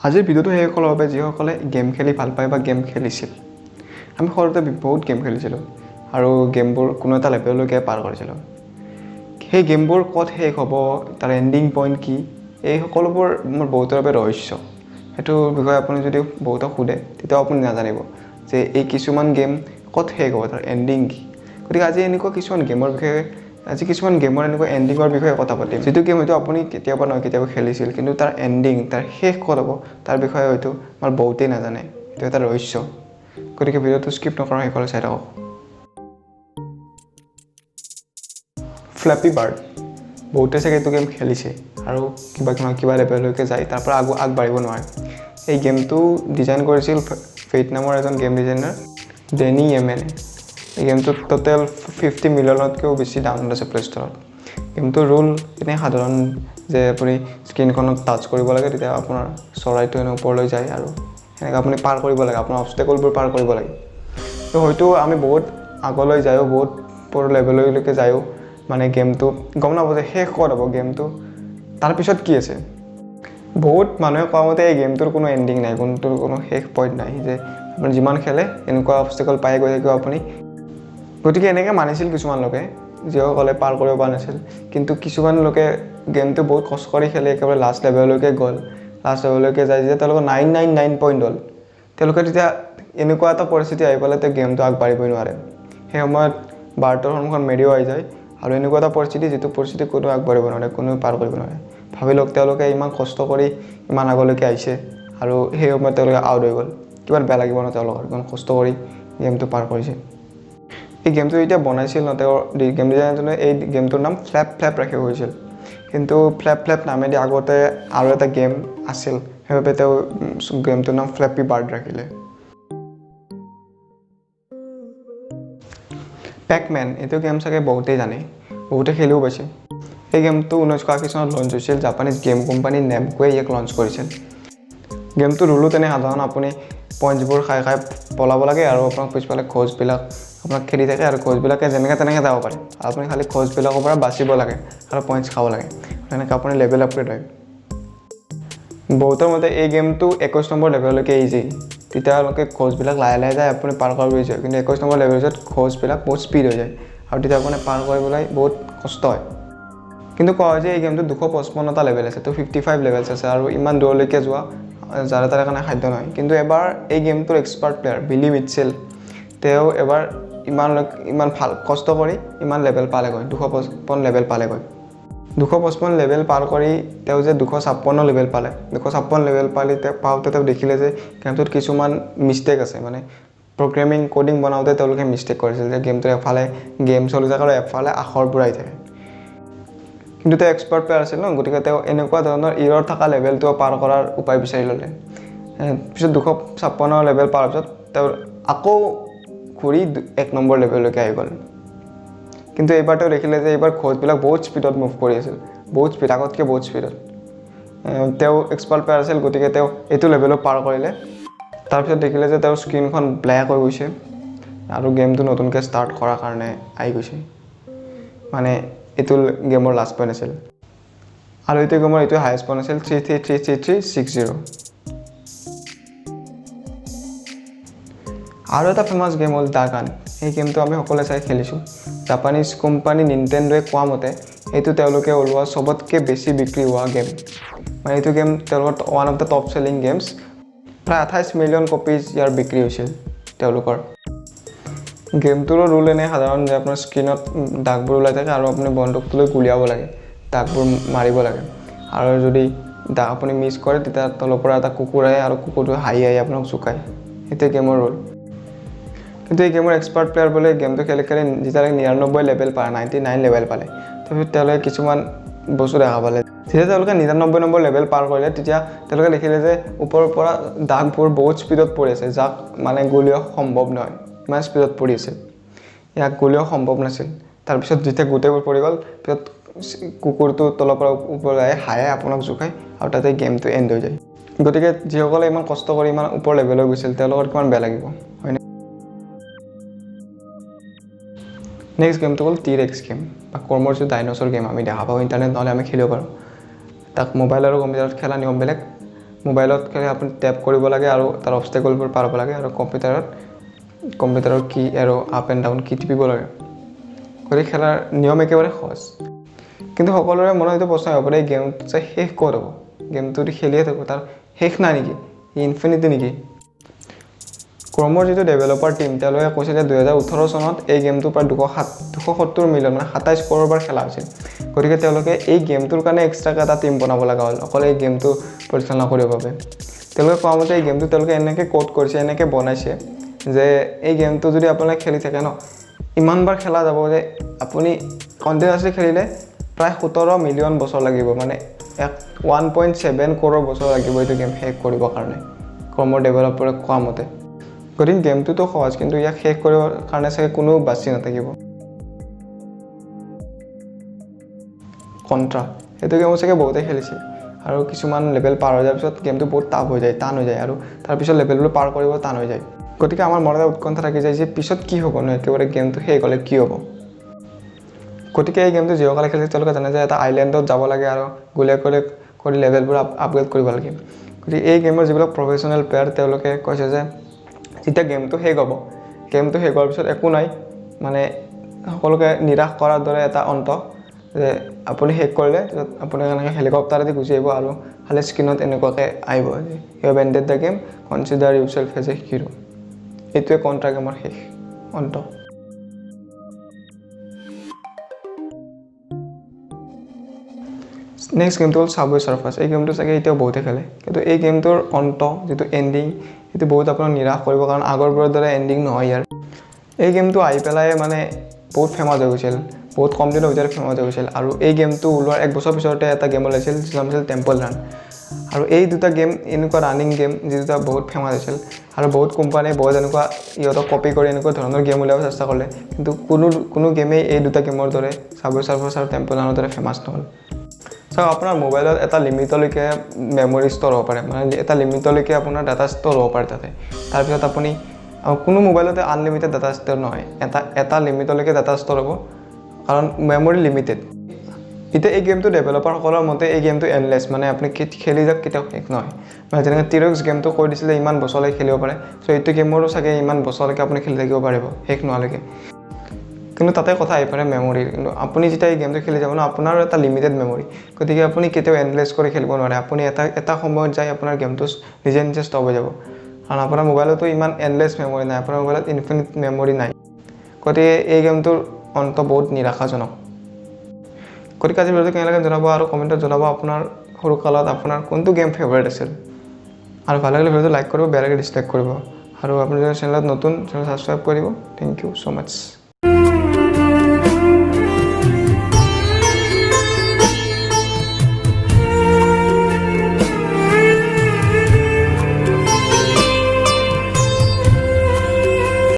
আজিৰ ভিডিঅ'টো সেইসকলৰ বাবে যিসকলে গেম খেলি ভাল পায় বা গেম খেলিছিল। আমি সৰুতে বহুত গেম খেলিছিলোঁ আৰু গেমবোৰ কোনো এটা লেভেললৈকে পাৰ কৰিছিলোঁ। সেই গেমবোৰ ক'ত শেষ হ'ব, তাৰ এণ্ডিং পইণ্ট কি, এই সকলোবোৰ মোৰ বহুতৰ বাবে ৰহস্য। সেইটোৰ বিষয়ে আপুনি যদি বহুতক সোধে তেতিয়াও আপুনি নাজানিব যে এই কিছুমান গেম ক'ত শেষ হ'ব, তাৰ এণ্ডিং কি। গতিকে আজি এনেকুৱা কিছুমান গেমৰ বিষয়ে কিছুমান গেমৰ এনেকুৱা এণ্ডিঙৰ বিষয়ে কথা পাতিম, যিটো গেম হয়তো আপুনি কেতিয়াবা নহয় কেতিয়াবা খেলিছিল, কিন্তু তাৰ এণ্ডিং, তাৰ শেষ ক'ত হ'ব তাৰ বিষয়ে হয়তো আমাৰ বহুতেই নাজানে। এইটো এটা ৰহস্য। গতিকে ভিডিঅ'টো স্কিপ নকৰা শেষলৈ চাই থাকক। ফ্লেপি বাৰ্ড, বহুতে চাগে এইটো গেম খেলিছে আৰু কিবা লেভেললৈকে যায়, তাৰ পৰা আগবাঢ়িব নোৱাৰে। এই গেমটো ডিজাইন কৰিছিল ফেইট নামৰ এজন গেম ডিজাইনাৰ ডেনি য়েমেনে। এই গেমটোত টোটেল 50 মিলিয়নতকৈও বেছি ডাউনলোড আছে প্লে ষ্টৰত। গেমটোৰ ৰুল এনেই সাধাৰণ যে আপুনি স্ক্ৰীনখনত টাচ কৰিব লাগে, তেতিয়া আপোনাৰ চৰাইটো এনে ওপৰলৈ যায় আৰু সেনেকৈ আপুনি পাৰ কৰিব লাগে, আপোনাৰ অবষ্টেকলবোৰ পাৰ কৰিব লাগে। তো হয়তো আমি বহুত আগলৈ যায়ো, বহুত ওপৰ লেভেললৈকে যায়ো মানে গেমটো গম নাপাব যে শেষ ক'ত হ'ব গেমটো, তাৰপিছত কি আছে। বহুত মানুহে কোৱা মতে এই গেমটোৰ কোনো এণ্ডিং নাই, কোনো শেষ পইণ্ট নাই, যে আপুনি যিমান খেলে এনেকুৱা অবষ্টেকল পাই গৈ থাকিব আপুনি। গতিকে এনেকৈ মানিছিল কিছুমান লোকে, যিসকলে পাৰ কৰিব পৰা নাছিল। কিন্তু কিছুমান লোকে গেমটো বহুত কষ্ট কৰি খেলি একেবাৰে লাষ্ট লেভেললৈকে গ'ল। লাষ্ট লেভেললৈকে যায় যেতিয়া তেওঁলোকৰ 999 পইণ্ট হ'ল, তেওঁলোকে তেতিয়া এনেকুৱা এটা পৰিস্থিতি আহি পালে তেওঁ গেমটো আগবাঢ়িবই নোৱাৰে। সেই সময়ত বাৰ্ডৰ সন্মুখত মেৰিও আহি যায় আৰু এনেকুৱা এটা পৰিস্থিতি, যিটো পৰিস্থিতি কোনো আগবাঢ়িব নোৱাৰে, কোনেও পাৰ কৰিব নোৱাৰে। ভাবি লওক তেওঁলোকে ইমান কষ্ট কৰি ইমান আগলৈকে আহিছে আৰু সেই সময়ত তেওঁলোকে আউট হৈ গ'ল। কিমান বেয়া লাগিব ন তেওঁলোকৰ, ইমান কষ্ট কৰি গেমটো পাৰ কৰিছে। এই গেমটো যেতিয়া বনাইছিল ন, তেওঁৰ গেম ডিজাইনাৰজনে এই গেমটোৰ নাম ফ্লেপ ৰাখি হৈছিল। কিন্তু ফ্লেপ নামেদি আগতে আৰু এটা গেম আছিল, সেইবাবে তেওঁ গেমটোৰ নাম ফ্লেপি বাৰ্ড ৰাখিলে। পেকমেন, এইটো গেম চাগে বহুতেই জানে, বহুতে খেলিও পাইছে। এই গেমটো 1980 চনত লঞ্চ হৈছিল। জাপানীজ গেম কোম্পানী নেমকোৱে ইয়াক লঞ্চ কৰিছিল। গেমটো ৰুলো তেনে সাধাৰণ, আপুনি পইণ্টছবোৰ খাই পলাব লাগে আৰু আপোনাক পিছফালে খোজবিলাক আপোনাক খেলি থাকে আৰু খোজবিলাকে যেনেকৈ তেনেকৈ যাব পাৰে। আপুনি খালি খোজবিলাকৰ পৰা বাচিব লাগে আৰু পইণ্টছ খাব লাগে, তেনেকৈ আপুনি লেভেল আপগ্ৰেড হয়। বহুতৰ মতে এই গেমটো 21 নম্বৰ লেভেললৈকে ইজি, তেতিয়ালৈকে খোজবিলাক লাহে লাহে যায়, আপুনি পাৰ কৰিব যায়। কিন্তু 21 নম্বৰ লেভেলত খোজবিলাক বহুত স্পীড হৈ যায় আৰু তেতিয়া আপুনি পাৰ কৰিবলৈ বহুত কষ্ট হয়। কিন্তু কোৱা হয় যে এই গেমটোত 255টা লেভেল আছে, তো 55 লেভেলছ আছে আৰু ইমান দূৰলৈকে যোৱা যাৰ তাৰ কাৰণে সাধ্য নহয়। কিন্তু এবাৰ এই গেমটোৰ এক্সপাৰ্ট প্লেয়াৰ বিলি মিটচেল, তেওঁ এবাৰ ইমান ভাল কষ্ট কৰি ইমান লেভেল পালেগৈ, 255 লেভেল পালেগৈ। 255 লেভেল পাৰ কৰি তেওঁ যে 256 লেভেল পালে, 256 লেভেল পাওঁতে তেওঁ দেখিলে যে গেমটোত কিছুমান মিষ্টেক আছে। মানে প্ৰগ্ৰেমিং কোডিং বনাওঁতে তেওঁলোকে মিষ্টেক কৰিছিল, যে গেমটোৰ এফালে গেম চলি থাকে আৰু এফালে আখৰবোৰ আহি থাকে। কিন্তু তেওঁ এক্সপাৰ্ট প্লেয়াৰ আছিল ন, গতিকে তেওঁ এনেকুৱা ধৰণৰ ইৰৰ থকা লেভেলটো পাৰ কৰাৰ উপায় বিচাৰি ল'লে। পিছত 256 লেভেল পাৰ পিছত তেওঁ আকৌ ঘূৰি 1 নম্বৰ লেভেললৈকে আহি গ'ল। কিন্তু এইবাৰ তেওঁ দেখিলে যে এইবাৰ খোজবিলাক বহুত স্পীডত মুভ কৰি আছিল, বহুত স্পীড, আগতকৈ বহুত স্পীডত। তেওঁ এক্সপাৰ্ট প্লেয়াৰ আছিল, গতিকে তেওঁ এইটো লেভেলত পাৰ কৰিলে। তাৰপিছত দেখিলে যে তেওঁৰ স্ক্ৰীনখন ব্লেক হৈ গৈছে আৰু গেমটো নতুনকৈ ষ্টাৰ্ট কৰাৰ কাৰণে আহি গৈছে। মানে এইটো গেমৰ লাষ্ট পইণ্ট আছিল আৰু এইটো গেমৰ এইটো হায়েষ্ট পইণ্ট আছিল 333360। আৰু এটা ফেমাছ গেম হ'ল ডাগান। এই গেমটো আমি সকলোৱে চাই খেলিছোঁ। জাপানীজ কোম্পানী নিনটেণ্ডোৱে কোৱা মতে এইটো তেওঁলোকে ওলোৱা চবতকৈ বেছি বিক্ৰী হোৱা গেম। মানে এইটো গেম তেওঁলোকৰ one of the top selling games. প্ৰায় 28 মিলিয়ন কপিজ ইয়াৰ বিক্ৰী হৈছিল তেওঁলোকৰ। গেমটোৰো ৰুল এনে সাধাৰণ যে আপোনাৰ স্ক্ৰীনত দাগবোৰ ওলাই থাকে আৰু আপুনি বন্দুকটো লৈ গুলিয়াব লাগে, দাগবোৰ মাৰিব লাগে। আৰু যদি আপুনি মিছ কৰে তেতিয়া তলৰ পৰা এটা কুকুৰ আহে আৰু কুকুৰটো হাঁহি আপোনাক জোকায়। সেইটোৱে গেমৰ ৰুল। কিন্তু এই গেমৰ এক্সপাৰ্ট প্লেয়াৰ বোলে গেমটো খেলি যেতিয়ালৈকে 99 লেভেল পালে, 99 লেভেল পালে, তাৰপিছত তেওঁলোকে কিছুমান বস্তু দেখা পালে। যেতিয়া তেওঁলোকে 99 নম্বৰ লেভেল পাৰ কৰিলে, তেতিয়া তেওঁলোকে দেখিলে যে ওপৰৰ পৰা দাগবোৰ বহুত স্পীডত পৰি আছে, যাক মানে গুলিওৱা সম্ভৱ নহয়, ইমান স্পীডত পৰি আছে। ইয়াক গুলিওৱা সম্ভৱ নাছিল। তাৰপিছত যেতিয়া গোটেইবোৰ পৰি গ'ল, পিছত কুকুৰটো তলৰ পৰা ওপৰলৈ আহে, হাঁহে আপোনাক জোকায় আৰু তাতে গেমটো এণ্ড হৈ যায়। গতিকে যিসকলে ইমান কষ্ট কৰি ইমান ওপৰ লেভেললৈ গৈছিল, তেওঁলোকৰ কিমান বেয়া লাগিব, হয়নে? নেক্সট গেমটো হ'ল T-Rex গেম বা কৰ্মৰ যিটো ডাইন'ছৰ গেম আমি দেখা পাওঁ ইণ্টাৰনেট নহ'লে আমি খেলিব পাৰোঁ। তাক মোবাইল আৰু কম্পিউটাৰত খেলা নিয়ম বেলেগ মোবাইলত খেলি আপুনি টেপ কৰিব লাগে আৰু তাৰ অবষ্টেকলবোৰ পাৰ হ'ব লাগে আৰু কম্পিউটাৰৰ কি আৰু আপ এণ্ড ডাউন কি টিপিব লাগে। গতিকে খেলাৰ নিয়ম একেবাৰে সহজ। কিন্তু সকলোৰে মনত এইটো প্ৰশ্ন হ'ব পাৰে এই গেমটো যে শেষ ক'ত হ'ব? গেমটো যদি খেলিয়ে থাকোঁ তাৰ শেষ নাই নেকি? ইনফিনিটি নেকি? ক্ৰমৰ যিটো ডেভেলপাৰ টীম তেওঁলোকে কৈছে যে 2018 চনত এই গেমটো প্ৰায় 270 মিলিয়ন মানে 27 কৰোৰ বাৰ খেলা হৈছিল। গতিকে তেওঁলোকে এই গেমটোৰ কাৰণে এক্সট্ৰাকৈ এটা টীম বনাব লগা হ'ল অকল এই গেমটো পৰিচালনা কৰিবৰ বাবে। তেওঁলোকে কোৱা মতে এই গেমটো তেওঁলোকে এনেকৈ কোড কৰিছে, এনেকৈ বনাইছে যে এই গেমটো যদি আপোনালোকে খেলি থাকে ন, ইমানবাৰ খেলা যাব যে আপুনি কণ্টিনিউৱাছলি খেলিলে প্ৰায় 17 মিলিয়ন বছৰ লাগিব, মানে 1.7 কৰোৰ বছৰ লাগিব এইটো গেম শেষ কৰিবৰ কাৰণে ক্ৰমৰ ডেভেলপাৰে কোৱা মতে। গতিকে গেমটোতো সহজ, কিন্তু ইয়াক শেষ কৰিবৰ কাৰণে চাগে কোনো বাচি নাথাকিব। কণ্ট্ৰা সেইটো গেমো চাগে বহুতে খেলিছে আৰু কিছুমান লেভেল পাৰ হৈ যোৱাৰ পিছত গেমটো বহুত টান হৈ যায় আৰু তাৰপিছত লেভেলবোৰ পাৰ কৰিব টান হৈ যায়। গতিকে আমাৰ মনতে উৎকণ্ঠা থাকি যায় যে পিছত কি হ'ব ন, একেবাৰে গেমটো শেষ হ'লে কি হ'ব। গতিকে এই গেমটো যিসকলে খেলিছে তেওঁলোকে জানে যে এটা আইলেণ্ডত যাব লাগে আৰু গুলীয়াগুলি কৰি লেভেলবোৰ আপগ্ৰেড কৰিব লাগে। গতিকে এই গেমৰ যিবিলাক প্ৰফেশ্যনেল প্লেয়াৰ তেওঁলোকে কৈছে যে যেতিয়া গেমটো শেষ হ'ব, গেমটো শেষ হোৱাৰ পিছত একো নাই, মানে সকলোকে নিৰাশ কৰাৰ দৰে এটা অন্ত যে আপুনি শেষ কৰিলে তাৰপিছত আপুনি এনেকৈ হেলিকপ্টাৰেদি গুচি আহিব আৰু খালি স্ক্ৰীণত এনেকুৱাকৈ আহিব যে you have ended the game, consider yourself as a hero. এইটোৱে কণ্ট্ৰা গেমৰ শেষ অন্ত। নেক্সট গেমটো হ'ল ছাবৱে ছাৰ্ফাৰ্ছ। এই গেমটো চাগে এতিয়াও বহুতে খেলে, কিন্তু এই গেমটোৰ অন্ত যিটো এণ্ডিং সেইটো বহুত আপোনাক নিৰাশ কৰিব, কাৰণ আগৰবোৰৰ দৰে এণ্ডিং নহয় ইয়াৰ। এই গেমটো আহি পেলাই মানে বহুত ফেমাছ হৈ গৈছিল, বহুত কম দিনৰ ভিতৰত ফেমাছ হৈ গৈছিল। আৰু এই গেমটো ওলোৱাৰ 1 বছৰ পিছতে এটা গেম ওলাইছিল যিটো নাম আছিল টেম্পল ৰান। আৰু এই দুটা গেম এনেকুৱা ৰানিং গেম যি দুটা বহুত ফেমাছ হৈছিল আৰু বহুত কোম্পানীয়ে বহুত এনেকুৱা ইহঁতক কপি কৰি এনেকুৱা ধৰণৰ গেম উলিয়াব চেষ্টা কৰিলে, কিন্তু কোনো গেমেই এই দুটা গেমৰ দৰে ছাবৱে ছাৰ্ফাৰ্ছ আৰু টেম্পল ৰানৰ দৰে ফেমাছ নহ'ল। চাওক, আপোনাৰ মোবাইলত এটা লিমিটলৈকে মেমৰি ষ্ট'ৰ হ'ব পাৰে, মানে এটা লিমিটলৈকে আপোনাৰ ডাটা ষ্ট'ৰ হ'ব পাৰে তাতে। তাৰপিছত আপুনি কোনো মোবাইলতে আনলিমিটেড ডাটা ষ্ট'ৰ নহয়, এটা লিমিটলৈকে ডাটা ষ্ট'ৰ হ'ব, কাৰণ মেমৰি লিমিটেড। এতিয়া এই গেমটো ডেভেলপাৰসকলৰ মতে এই গেমটো এণ্ডলেছ, মানে আপুনি খেলি যাওক কেতিয়াও শেষ নহয়। মানে যেনেকৈ টিৰক্স গেমটো কৈ দিছিলে ইমান বছৰলৈকে খেলিব পাৰে, চ' এইটো গেমৰো চাগে ইমান বছৰলৈকে আপুনি খেলি থাকিব পাৰিব শেষ নোহোৱালৈকে। কিন্তু তাতে কথা আহি পৰে মেমৰিৰ। কিন্তু আপুনি যেতিয়া এই গেমটো খেলি যাব ন, আপোনাৰো এটা লিমিটেড মেমৰি, গতিকে আপুনি কেতিয়াও এণ্ডলেছ কৰি খেলিব নোৱাৰে। আপুনি এটা সময়ত যাই আপোনাৰ গেমটো নিজে ষ্টপ হৈ যাব, কাৰণ আপোনাৰ মোবাইলতো ইমান এণ্ডলেছ মেমৰি নাই, আপোনাৰ মোবাইলত ইনফিনিট মেমৰি নাই। গতিকে এই গেমটোৰ অন্ত বহুত নিৰাশাজনক। গতিকে আজি ভিডিঅ'টো কেনেকৈ জনাব আৰু কমেণ্টত জনাব আপোনাৰ সৰুকালত আপোনাৰ কোনটো গেম ফেভাৰিট আছিল। আৰু ভাল লাগিলে ভিডিঅ'টো লাইক কৰিব, বেয়া লাগিলে ডিছলাইক কৰিব। আৰু আপুনি যদি চেনেলত নতুন, চেনেল ছাবস্ক্ৰাইব কৰিব। Thank you so' much.